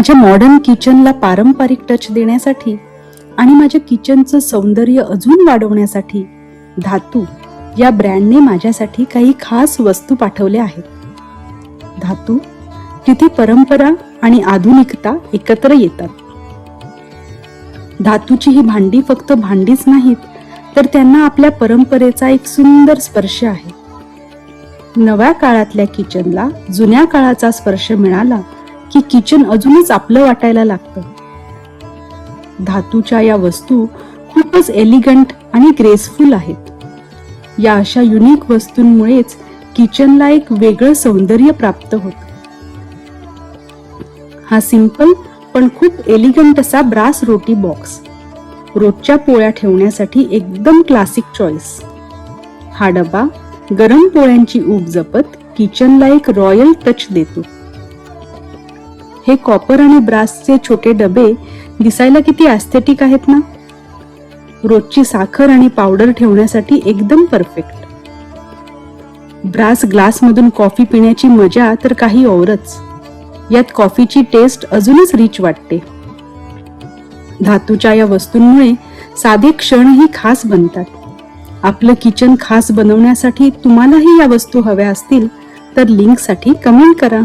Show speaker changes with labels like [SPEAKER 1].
[SPEAKER 1] माझ्या मॉडर्न किचनला पारंपरिक टच देण्यासाठी आणि माझ्या किचनचं सौंदर्य अजून वाढवण्यासाठी धातू या ब्रँडने माझ्यासाठी काही खास वस्तू पाठवल्या आहेत. धातू, तिथे परंपरा आणि आधुनिकता एकत्र येतात. धातूची ही भांडी फक्त भांडीच नाहीत, तर त्यांना आपल्या परंपरेचा एक सुंदर स्पर्श आहे. नव्या काळातल्या किचनला जुन्या काळाचा स्पर्श मिळाला की किचन अजूनच आपलं वाटायला लागतं. धातूच्या या वस्तू खूपच एलिगंट आणि ग्रेसफुल आहेत. या अशा युनिक वस्तूंमुळेच किचनला एक वेगळं सौंदर्य प्राप्त होतं. हा सिंपल पण खूप एलिगंट असा ब्रास रोटी बॉक्स रोजच्या पोळ्या ठेवण्यासाठी एकदम क्लासिक चॉईस. हा डबा गरम पोळ्यांची ऊब जपत किचनला एक रॉयल टच देतो. हे कॉपर आणि ब्रासचे छोटे डबे दिसायला किती एस्थेटिक आहेत ना. रोजची साखर आणि पावडर ठेवण्यासाठी एकदम परफेक्ट. ब्रास ग्लास मधून कॉफी पिण्याची मजा तर काही औरच. यात कॉफीची टेस्ट अजूनच रिच वाटते. धातूच्या या वस्तूंमुळे साधे क्षणही खास बनतात. आपलं किचन खास बनवण्यासाठी तुम्हालाही या वस्तू हव्या असतील तर लिंकसाठी कमेंट करा.